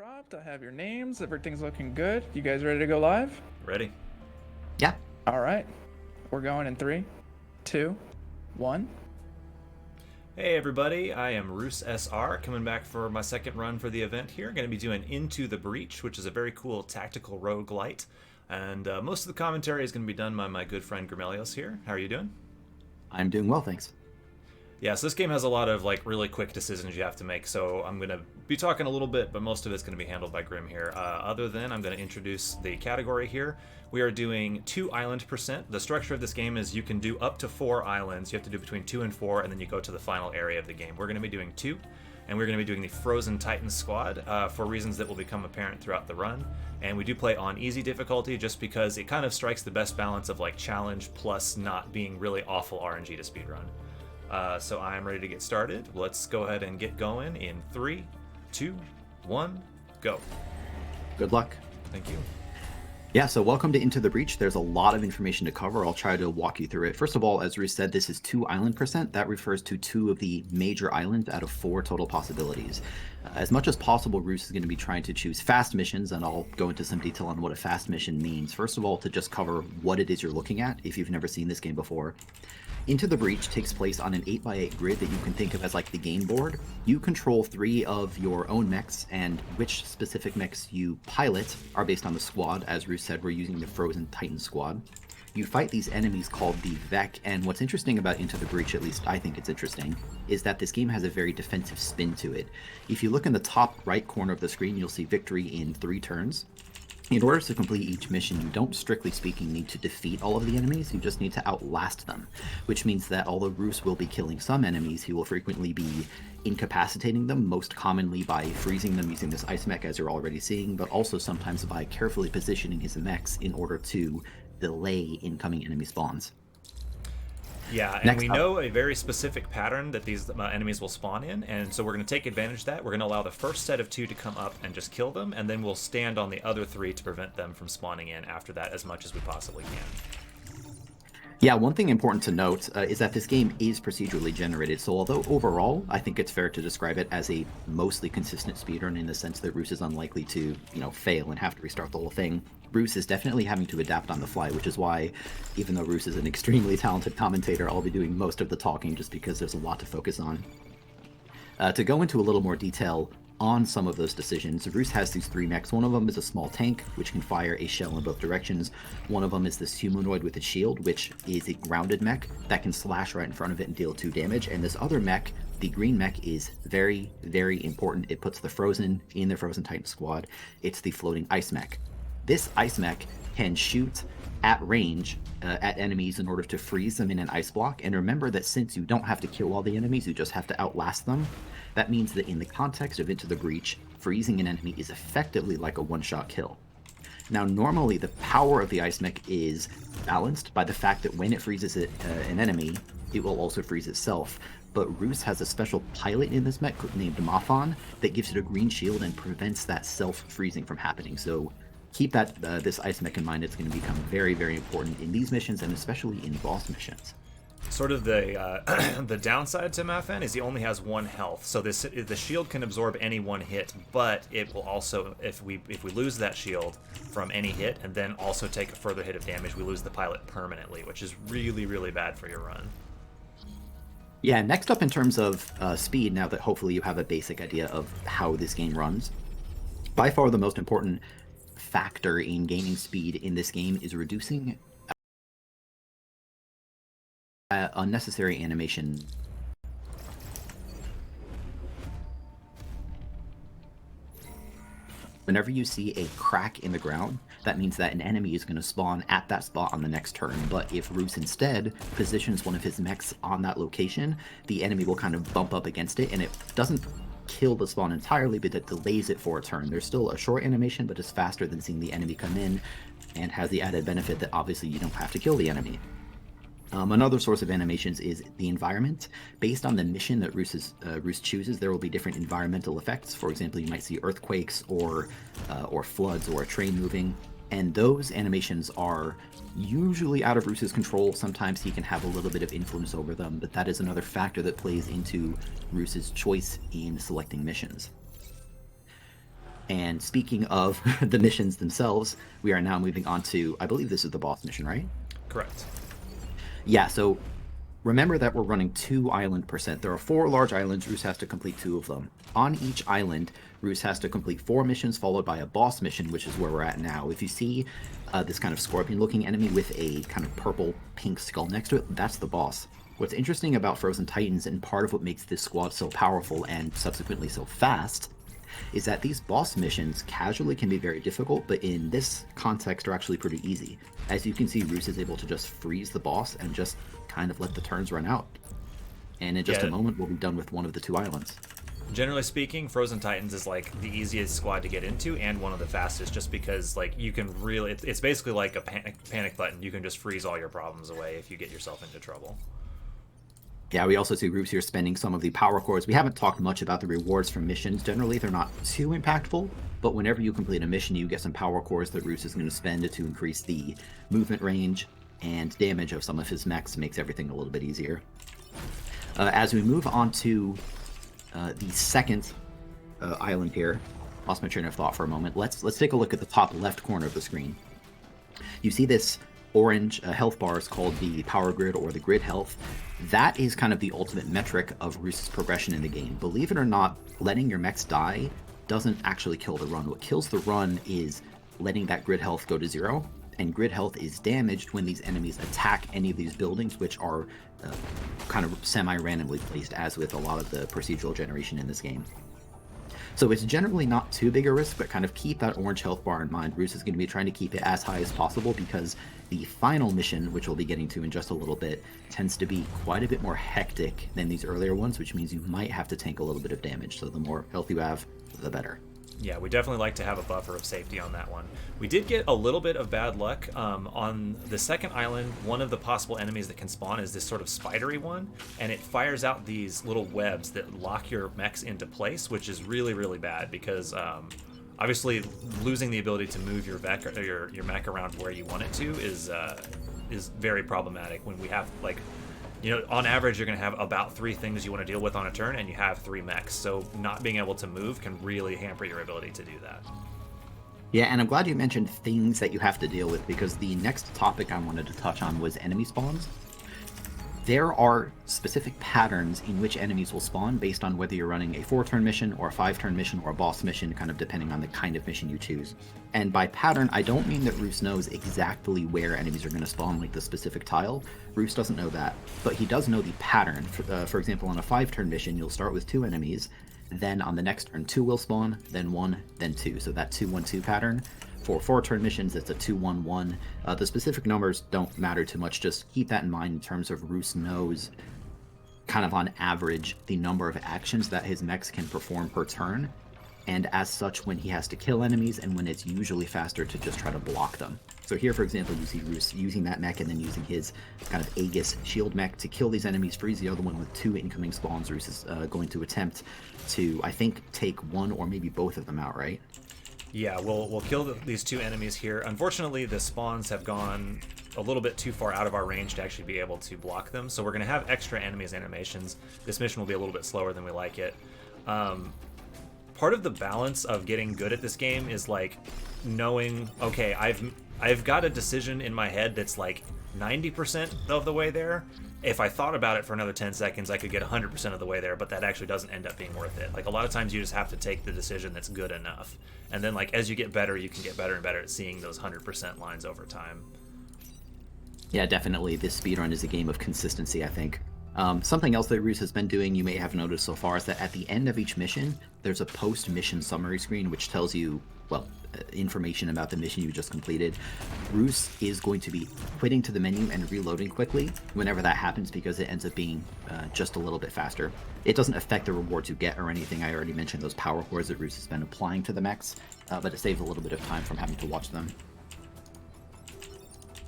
cropped. I have your names. Everything's looking good. You guys ready to go live? Ready? Yeah. All right. We're going in 3, 2, 1. Hey everybody, I am RooseSR, coming back for my second run for the event here. Going to be doing Into the Breach, which is a very cool tactical roguelite. And most of the commentary is going to be done by my good friend Grimelios here. How are you doing? I'm doing well, thanks. Yeah, so this game has a lot of really quick decisions you have to make, so I'm going to be talking a little bit, but most of it's going to be handled by Grim here. Other than, I'm going to introduce the category here. We are doing 2 island percent. The structure of this game is you can do up to 4 islands. You have to do between 2 and 4, and then you go to the final area of the game. We're going to be doing 2, and we're going to be doing the Frozen Titan squad for reasons that will become apparent throughout the run. And we do play on easy difficulty just because it kind of strikes the best balance of challenge plus not being really awful RNG to speedrun. So I'm ready to get started. Let's go ahead and get going in 3, 2, 1, go. Good luck. Thank you. Yeah, so welcome to Into the Breach. There's a lot of information to cover. I'll try to walk you through it. First of all, as Roos said, this is 2 island percent. That refers to 2 of the major islands out of 4 total possibilities. As much as possible, Roos is going to be trying to choose fast missions, and I'll go into some detail on what a fast mission means. First of all, to just cover what it is you're looking at, if you've never seen this game before. Into the Breach takes place on an 8x8 grid that you can think of as like the game board. You control 3 of your own mechs, and which specific mechs you pilot are based on the squad. As Roos said, we're using the Frozen Titan squad. You fight these enemies called the Vec, and what's interesting about Into the Breach, at least I think it's interesting, is that this game has a very defensive spin to it. If you look in the top right corner of the screen, you'll see victory in 3 turns. In order to complete each mission, you don't, strictly speaking, need to defeat all of the enemies, you just need to outlast them, which means that although Roos will be killing some enemies, he will frequently be incapacitating them, most commonly by freezing them using this ice mech as you're already seeing, but also sometimes by carefully positioning his mechs in order to delay incoming enemy spawns. Yeah, and we know a very specific pattern that these enemies will spawn in, and so we're going to take advantage of that. We're going to allow the first set of 2 to come up and just kill them, and then we'll stand on the other 3 to prevent them from spawning in after that as much as we possibly can. Yeah, one thing important to note is that this game is procedurally generated, so although overall I think it's fair to describe it as a mostly consistent speedrun in the sense that Roos is unlikely to, fail and have to restart the whole thing, Roos is definitely having to adapt on the fly, which is why, even though Roos is an extremely talented commentator, I'll be doing most of the talking just because there's a lot to focus on. To go into a little more detail on some of those decisions, Roos has these 3 mechs. One of them is a small tank, which can fire a shell in both directions. One of them is this humanoid with a shield, which is a grounded mech that can slash right in front of it and deal 2 damage. And this other mech, the green mech, is very, very important. It puts the Frozen in the Frozen Titan squad. It's the floating ice mech. This ice mech can shoot at range at enemies in order to freeze them in an ice block. And remember that since you don't have to kill all the enemies, you just have to outlast them. That means that in the context of Into the Breach, freezing an enemy is effectively like a one-shot kill. Now, normally the power of the ice mech is balanced by the fact that when it freezes an enemy, it will also freeze itself. But Roos has a special pilot in this mech named Hekathon that gives it a green shield and prevents that self-freezing from happening. So keep that this ice mech in mind. It's going to become very, very important in these missions and especially in boss missions. Sort of the the downside to Mafan is he only has 1 health, so the shield can absorb any 1 hit, but it will also, if we lose that shield from any hit and then also take a further hit of damage, we lose the pilot permanently, which is really, really bad for your run. Yeah, next up in terms of speed, now that hopefully you have a basic idea of how this game runs, by far the most important factor in gaining speed in this game is reducing unnecessary animation. Whenever you see a crack in the ground, that means that an enemy is going to spawn at that spot on the next turn. But if Roos instead positions one of his mechs on that location, the enemy will kind of bump up against it, and it doesn't kill the spawn entirely, but it delays it for a turn. There's still a short animation, but it's faster than seeing the enemy come in, and has the added benefit that obviously you don't have to kill the enemy. Another source of animations is the environment. Based on the mission that Roos chooses, there will be different environmental effects. For example, you might see earthquakes or floods or a train moving, and those animations are usually out of Roos's control. Sometimes he can have a little bit of influence over them, but that is another factor that plays into Roos's choice in selecting missions. And speaking of the missions themselves, we are now moving on to, I believe this is the boss mission, right? Correct. Yeah, so remember that we're running 2 island percent. There are 4 large islands. Roos has to complete 2 of them. On each island, Roos has to complete 4 missions followed by a boss mission, which is where we're at now. If you see this kind of scorpion-looking enemy with a kind of purple-pink skull next to it, that's the boss. What's interesting about Frozen Titans, and part of what makes this squad so powerful and subsequently so fast, is that these boss missions casually can be very difficult, but in this context are actually pretty easy. As you can see, Roos is able to just freeze the boss and just kind of let the turns run out. And in just a moment, we'll be done with one of the 2 islands. Generally speaking, Frozen Titans is like the easiest squad to get into and one of the fastest, just because like you can really, it's basically like a panic button. You can just freeze all your problems away if you get yourself into trouble. Yeah, we also see Roos here spending some of the power cores. We haven't talked much about the rewards from missions. Generally, they're not too impactful, but whenever you complete a mission, you get some power cores that Roos is going to spend to increase the movement range and damage of some of his mechs. Makes everything a little bit easier. As we move on to the second island here, lost my train of thought for a moment. Let's take a look at the top left corner of the screen. You see this orange health bars called the power grid or the grid health. That is kind of the ultimate metric of Roos's progression in the game. Believe it or not, letting your mechs die doesn't actually kill the run. What kills the run is letting that grid health go to 0, and grid health is damaged when these enemies attack any of these buildings, which are kind of semi-randomly placed, as with a lot of the procedural generation in this game. So it's generally not too big a risk, but kind of keep that orange health bar in mind. Roos is going to be trying to keep it as high as possible because the final mission, which we'll be getting to in just a little bit, tends to be quite a bit more hectic than these earlier ones, which means you might have to tank a little bit of damage. So the more health you have, the better. Yeah, we definitely like to have a buffer of safety on that one. We did get a little bit of bad luck. On the second island, one of the possible enemies that can spawn is this sort of spidery one, and it fires out these little webs that lock your mechs into place, which is really, really bad because obviously losing the ability to move your mech around where you want it to is very problematic when we have, like, you know, on average, you're going to have about 3 things you want to deal with on a turn, and you have 3 mechs. So not being able to move can really hamper your ability to do that. Yeah, and I'm glad you mentioned things that you have to deal with, because the next topic I wanted to touch on was enemy spawns. There are specific patterns in which enemies will spawn based on whether you're running a 4-turn mission or a 5-turn mission or a boss mission, kind of depending on the kind of mission you choose. And by pattern, I don't mean that Roos knows exactly where enemies are going to spawn, like the specific tile. Roos doesn't know that, but he does know the pattern. For example, on a 5-turn mission, you'll start with 2 enemies, then on the next turn 2 will spawn, then 1, then 2. So that 2-1-2 pattern. For 4-turn missions, it's a 2-1-1. The specific numbers don't matter too much. Just keep that in mind in terms of Roos knows, kind of on average, the number of actions that his mechs can perform per turn. And as such, when he has to kill enemies and when it's usually faster to just try to block them. So here, for example, you see Roos using that mech and then using his kind of Aegis shield mech to kill these enemies, freeze the other one with 2 incoming spawns. Roos is going to attempt to, I think, take 1 or maybe both of them out, right? Yeah, we'll kill these 2 enemies here. Unfortunately, the spawns have gone a little bit too far out of our range to actually be able to block them, so we're going to have extra enemies animations. This mission will be a little bit slower than we like it. Part of the balance of getting good at this game is like knowing, okay, I've got a decision in my head that's like 90% of the way there. If I thought about it for another 10 seconds, I could get 100% of the way there, but that actually doesn't end up being worth it. Like, a lot of times you just have to take the decision that's good enough. And then, like, as you get better, you can get better and better at seeing those 100% lines over time. Yeah, definitely. This speedrun is a game of consistency, I think. Something else that Roos has been doing, you may have noticed so far, is that at the end of each mission, there's a post-mission summary screen which tells you, well, information about the mission you just completed. Roos is going to be quitting to the menu and reloading quickly whenever that happens, because it ends up being just a little bit faster. It doesn't affect the rewards you get or anything. I already mentioned those power cores that Roos has been applying to the mechs, but it saves a little bit of time from having to watch them.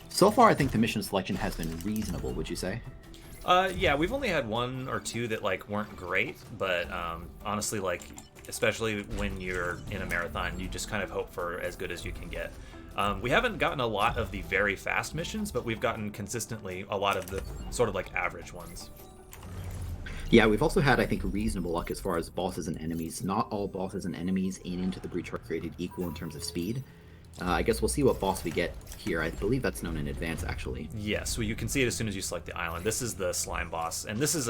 So far, I think the mission selection has been reasonable, would you say? Yeah, we've only had 1 or 2 that, like, weren't great, but honestly, like, especially when you're in a marathon, you just kind of hope for as good as you can get. We haven't gotten a lot of the very fast missions, but we've gotten consistently a lot of the sort of like average ones. Yeah, we've also had, I think, reasonable luck as far as bosses and enemies. Not all bosses and enemies in Into the Breach are created equal in terms of speed. I guess we'll see what boss we get here. I believe that's known in advance, actually. Yes, well, you can see it as soon as you select the island. This is the slime boss, and this is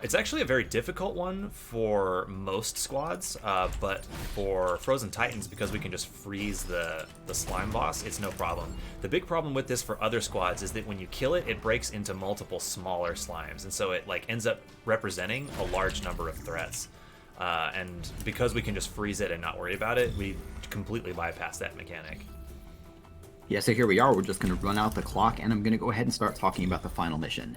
it's actually a very difficult one for most squads, but for Frozen Titans, because we can just freeze the slime boss, it's no problem. The big problem with this for other squads is that when you kill it, it breaks into multiple smaller slimes, and so it like ends up representing a large number of threats. And because we can just freeze it and not worry about it, we completely bypass that mechanic. Yeah, so here we are. We're just going to run out the clock, and I'm going to go ahead and start talking about the final mission.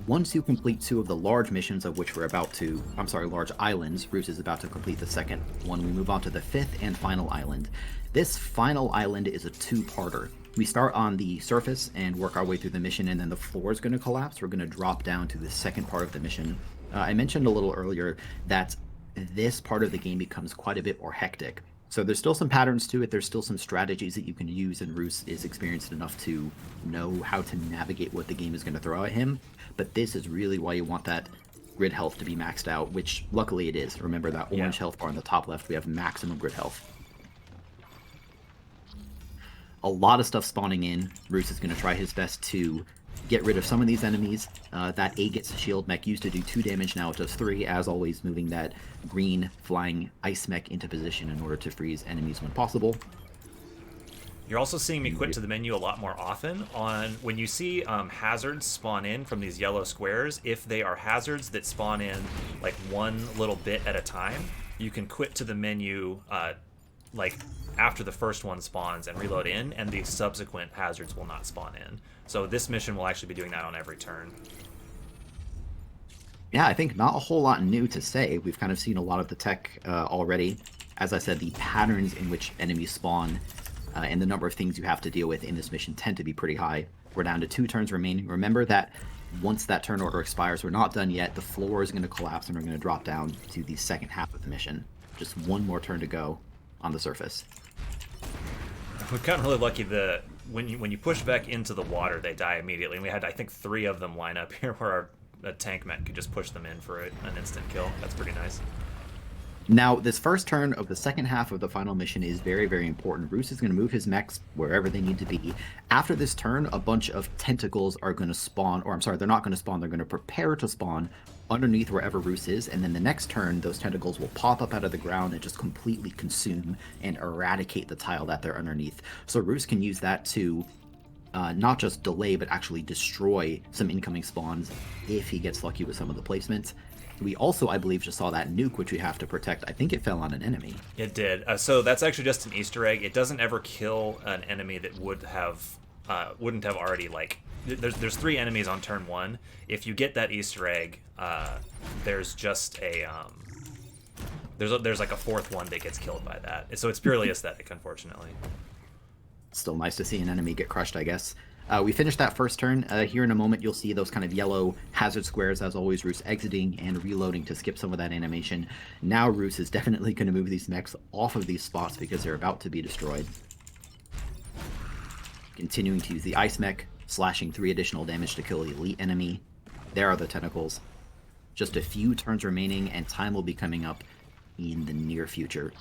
Once you complete 2 of the large missions, of which we're about to, large islands, Roos is about to complete the second one, we move on to the 5th and final island. This final island is a 2-parter. We start on the surface and work our way through the mission, and then the floor is going to collapse. We're going to drop down to the second part of the mission. I mentioned a little earlier that this part of the game becomes quite a bit more hectic. So there's still some patterns to it. There's still some strategies that you can use, and Roos is experienced enough to know how to navigate what the game is going to throw at him. But this is really why you want that grid health to be maxed out, which luckily it is. Remember that orange health bar on the top left, we have maximum grid health. A lot of stuff spawning in. Roos is going to try his best to get rid of some of these enemies. That Agit's shield mech used to do 2 damage, now it does 3, as always moving that green flying ice mech into position in order to freeze enemies when possible. You're also seeing me quit to the menu a lot more often. When you see hazards spawn in from these yellow squares, if they are hazards that spawn in like one little bit at a time, you can quit to the menu like after the first one spawns and reload in, and the subsequent hazards will not spawn in. So this mission will actually be doing that on every turn. Yeah, I think not a whole lot new to say. We've kind of seen a lot of the tech already. As I said, the patterns in which enemies spawn and the number of things you have to deal with in this mission tend to be pretty high. We're down to 2 turns remaining. Remember that once that turn order expires, we're not done yet. The floor is going to collapse, and we're going to drop down to the second half of the mission. Just 1 more turn to go on the surface. We've gotten really lucky that when you push back into the water, they die immediately. And we had, I think, 3 of them line up here where a tank mech could just push them in for an instant kill. That's pretty nice. Now, this first turn of the second half of the final mission is very, very important. Roos is going to move his mechs wherever they need to be. After this turn, a bunch of tentacles are going to spawn, or I'm sorry, they're not going to spawn, they're going to prepare to spawn underneath wherever Roos is, and then the next turn, those tentacles will pop up out of the ground and just completely consume and eradicate the tile that they're underneath. So Roos can use that to not just delay, but actually destroy some incoming spawns if he gets lucky with some of the placements. We also, I believe, just saw that nuke, which we have to protect. I think it fell on an enemy. It did. So that's actually just an Easter egg. It doesn't ever kill an enemy that wouldn't have already, like... There's 3 enemies on turn 1. If you get that Easter egg, there's just a... There's like a 4th one that gets killed by that. So it's purely aesthetic, unfortunately. Still nice to see an enemy get crushed, I guess. We finished that first turn. Here in a moment, you'll see those kind of yellow hazard squares, as always, Roos exiting and reloading to skip some of that animation. Now Roos is definitely going to move these mechs off of these spots because they're about to be destroyed. Continuing to use the ice mech, slashing 3 additional damage to kill the elite enemy. There are the tentacles. Just a few turns remaining, and time will be coming up in the near future.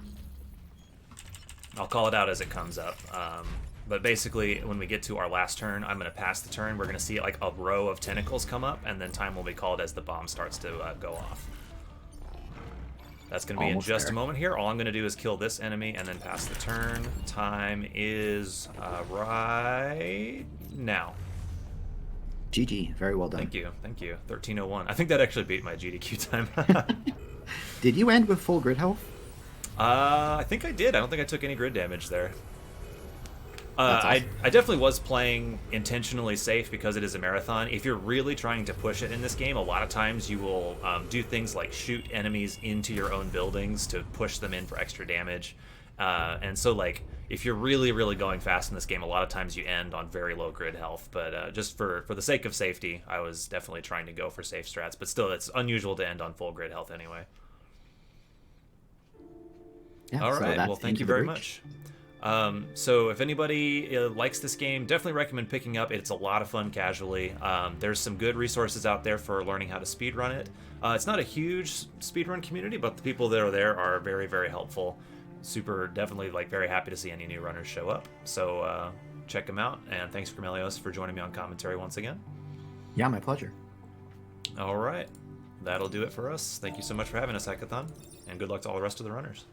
I'll call it out as it comes up. But basically, when we get to our last turn, I'm going to pass the turn. We're going to see like a row of tentacles come up, and then time will be called as the bomb starts to go off. That's going to be Almost in just there. a moment here. All I'm going to do is kill this enemy and then pass the turn. Time is right now. GG, very well done. Thank you. 13:01. I think that actually beat my GDQ time. Did you end with full grid health? I think I did. I don't think I took any grid damage there. Awesome. I definitely was playing intentionally safe because it is a marathon. If you're really trying to push it in this game, a lot of times you will do things like shoot enemies into your own buildings to push them in for extra damage. And so, like, if you're really, really going fast in this game, a lot of times you end on very low grid health. But just for the sake of safety, I was definitely trying to go for safe strats. But still, it's unusual to end on full grid health anyway. Yeah, All so right. that's Well, thank Into you the very Breach. much. So if anybody likes this game, definitely recommend picking up. It's a lot of fun casually. There's some good resources out there for learning how to speedrun it. It's not a huge speedrun community, but the people that are there are very, very helpful. Definitely like very happy to see any new runners show up. So check them out. And thanks, Gramelios, for joining me on commentary once again. Yeah, my pleasure. All right. That'll do it for us. Thank you so much for having us, Hekathon. And good luck to all the rest of the runners.